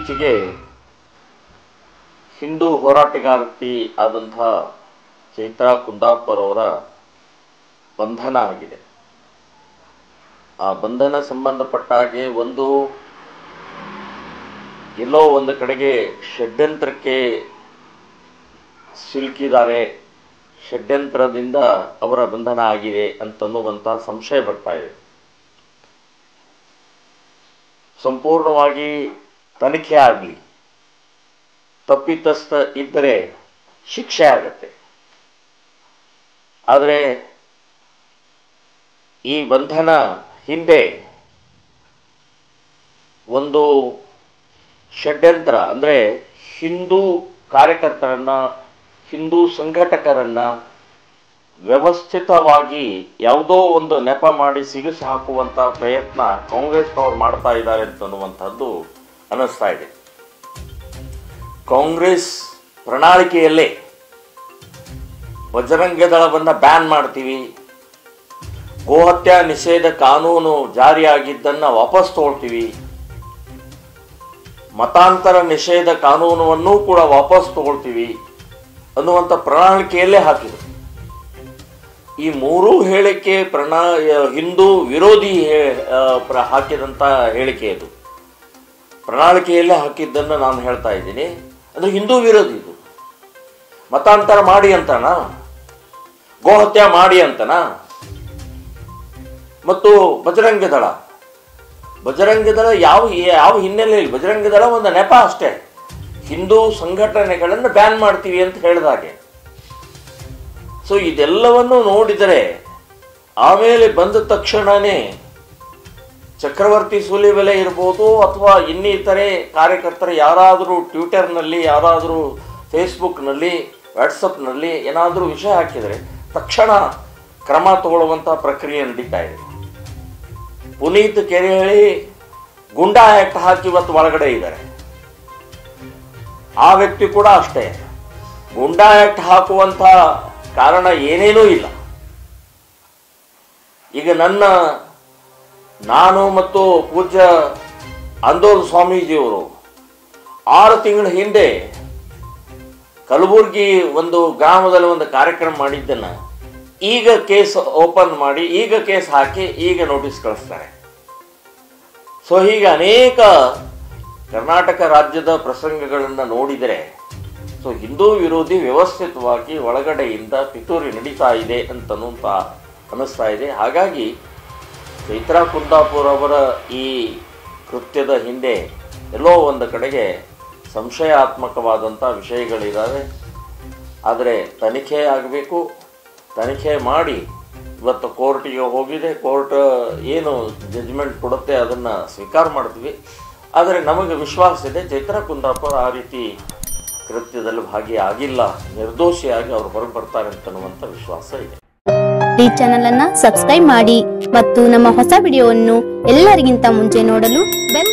ಇತ್ತೀಚೆಗೆ ಹಿಂದೂ ಹೋರಾಟಗಾರ್ತಿ ಆದಂಥ ಚೈತ್ರಾ ಕುಂದಾಪುರ್ ಅವರ ಬಂಧನ ಆಗಿದೆ. ಆ ಬಂಧನ ಸಂಬಂಧಪಟ್ಟ ಹಾಗೆ ಎಲ್ಲೋ ಒಂದು ಕಡೆಗೆ ಷಡ್ಯಂತ್ರಕ್ಕೆ ಸಿಲುಕಿದ್ದಾರೆ, ಷಡ್ಯಂತ್ರದಿಂದ ಅವರ ಬಂಧನ ಆಗಿದೆ ಅಂತನ್ನುವಂಥ ಸಂಶಯ ಬರ್ತಾ ಇದೆ. ಸಂಪೂರ್ಣವಾಗಿ ತನಿಖೆ ಆಗಲಿ, ತಪ್ಪಿತಸ್ಥ ಇದ್ದರೆ ಶಿಕ್ಷೆ ಆಗತ್ತೆ. ಆದರೆ ಈ ಬಂಧನ ಹಿಂದೆ ಒಂದು ಷಡ್ಯಂತ್ರ, ಅಂದರೆ ಹಿಂದೂ ಕಾರ್ಯಕರ್ತರನ್ನ, ಹಿಂದೂ ಸಂಘಟಕರನ್ನ ವ್ಯವಸ್ಥಿತವಾಗಿ ಯಾವುದೋ ಒಂದು ನೆಪ ಮಾಡಿ ಸಿಗಿಸಿ ಹಾಕುವಂಥ ಪ್ರಯತ್ನ ಕಾಂಗ್ರೆಸ್ನವ್ರು ಮಾಡ್ತಾ ಇದ್ದಾರೆ ಅಂತನ್ನುವಂಥದ್ದು ಅನ್ನಿಸ್ತಾ ಇದೆ. ಕಾಂಗ್ರೆಸ್ ಪ್ರಣಾಳಿಕೆಯಲ್ಲೇ ಬಜರಂಗ ದಳವನ್ನು ಬ್ಯಾನ್ ಮಾಡ್ತೀವಿ, ಗೋಹತ್ಯಾ ನಿಷೇಧ ಕಾನೂನು ಜಾರಿಯಾಗಿದ್ದನ್ನು ವಾಪಸ್ ತಗೊಳ್ತೀವಿ, ಮತಾಂತರ ನಿಷೇಧ ಕಾನೂನನ್ನು ಕೂಡ ವಾಪಸ್ ತಗೊಳ್ತೀವಿ ಅನ್ನುವಂಥ ಪ್ರಣಾಳಿಕೆಯಲ್ಲೇ ಹಾಕಿದರು. ಈ ಮೂರೂ ಹೇಳಿಕೆ ಹಿಂದೂ ವಿರೋಧಿ ಹಾಕಿದಂಥ ಹೇಳಿಕೆ ಇದು. ಪ್ರಣಾಳಿಕೆಯಲ್ಲೇ ಹಾಕಿದ್ದನ್ನು ನಾನು ಹೇಳ್ತಾ ಇದ್ದೀನಿ. ಅದು ಹಿಂದೂ ವಿರೋಧಿ. ಇದು ಮತಾಂತರ ಮಾಡಿ ಅಂತನಾ, ಗೋಹತ್ಯೆ ಮಾಡಿ ಅಂತನಾ? ಮತ್ತು ಬಜರಂಗ ದಳ ಯಾವ ಹಿನ್ನೆಲೆಯಲ್ಲಿ? ಬಜರಂಗ ದಳ ಒಂದು ನೆಪ ಅಷ್ಟೇ. ಹಿಂದೂ ಸಂಘಟನೆಗಳನ್ನು ಬ್ಯಾನ್ ಮಾಡ್ತೀವಿ ಅಂತ ಹೇಳಿದಾಗೆ. ಸೊ ಇದೆಲ್ಲವನ್ನು ನೋಡಿದರೆ ಆಮೇಲೆ ಬಂದ ತಕ್ಷಣನೇ ಚಕ್ರವರ್ತಿ ಸೂಲಿಬೆಲೆ ಇರ್ಬೋದು ಅಥವಾ ಇನ್ನಿತರೆ ಕಾರ್ಯಕರ್ತರು ಯಾರಾದರೂ ಟ್ವಿಟರ್ನಲ್ಲಿ, ಯಾರಾದರೂ ಫೇಸ್ಬುಕ್ನಲ್ಲಿ, ವಾಟ್ಸಪ್ನಲ್ಲಿ ಏನಾದರೂ ವಿಷಯ ಹಾಕಿದರೆ ತಕ್ಷಣ ಕ್ರಮ ತಗೊಳ್ಳುವಂಥ ಪ್ರಕ್ರಿಯೆ ನಡೀತಾ ಇದೆ. ಪುನೀತ್ ಕೆರೆಹಳ್ಳಿ ಗುಂಡಾ ಆ್ಯಕ್ಟ್ ಹಾಕಿ ಇವತ್ತು ಒಳಗಡೆ ಇದ್ದಾರೆ. ಆ ವ್ಯಕ್ತಿ ಕೂಡ ಅಷ್ಟೇ. ಗುಂಡಾ ಆ್ಯಕ್ಟ್ ಹಾಕುವಂಥ ಕಾರಣ ಏನೇನೂ ಇಲ್ಲ. ಈಗ ನಾನು ಮತ್ತು ಪೂಜ್ಯ ಅಂದೋಲ್ ಸ್ವಾಮೀಜಿಯವರು 6 ತಿಂಗಳ ಹಿಂದೆ ಕಲಬುರ್ಗಿ ಒಂದು ಗ್ರಾಮದಲ್ಲಿ ಒಂದು ಕಾರ್ಯಕ್ರಮ ಮಾಡಿದ್ದನ್ನು ಈಗ ಕೇಸ್ ಓಪನ್ ಮಾಡಿ, ಈಗ ಕೇಸ್ ಹಾಕಿ, ಈಗ ನೋಟಿಸ್ ಕಳಿಸ್ತಾರೆ. ಸೊ ಹೀಗೆ ಅನೇಕ ಕರ್ನಾಟಕ ರಾಜ್ಯದ ಪ್ರಸಂಗಗಳನ್ನು ನೋಡಿದರೆ ಸೊ ಹಿಂದೂ ವಿರೋಧಿ ವ್ಯವಸ್ಥಿತವಾಗಿ ಒಳಗಡೆಯಿಂದ ಪಿತೂರಿ ನಡೀತಾ ಇದೆ ಅಂತನೂ ಅನ್ನಿಸ್ತಾ ಇದೆ. ಹಾಗಾಗಿ ಚೈತ್ರಾ ಕುಂದಾಪುರ್ ಅವರ ಈ ಕೃತ್ಯದ ಹಿಂದೆ ಎಲ್ಲೋ ಒಂದು ಕಡೆಗೆ ಸಂಶಯಾತ್ಮಕವಾದಂಥ ವಿಷಯಗಳಿದ್ದಾವೆ. ಆದರೆ ತನಿಖೆ ಆಗಬೇಕು. ತನಿಖೆ ಮಾಡಿ ಇವತ್ತು ಕೋರ್ಟಿಗೆ ಹೋಗಿದೆ. ಕೋರ್ಟ್ ಏನು ಜಡ್ಜ್ಮೆಂಟ್ ಕೊಡುತ್ತೆ ಅದನ್ನು ಸ್ವೀಕಾರ ಮಾಡ್ತೀವಿ. ಆದರೆ ನಮಗೆ ವಿಶ್ವಾಸ ಇದೆ ಚೈತ್ರಾ ಕುಂದಾಪುರ್ ಆ ರೀತಿ ಕೃತ್ಯದಲ್ಲಿ ಭಾಗಿಯಾಗಿಲ್ಲ, ನಿರ್ದೋಷಿಯಾಗಿ ಅವರು ಹೊರಗೆ ಬರ್ತಾರೆ ಅಂತನ್ನುವಂಥ ವಿಶ್ವಾಸ ಇದೆ. ಈ ಚಾನೆಲ್ ಅನ್ನು ಸಬ್ಸ್ಕ್ರೈಬ್ ಮಾಡಿ ಮತ್ತು ನಮ್ಮ ಹೊಸ ವಿಡಿಯೋವನ್ನು ಎಲ್ಲರಿಗಿಂತ ಮುಂಚೆ ನೋಡಲು ಬೆಲ್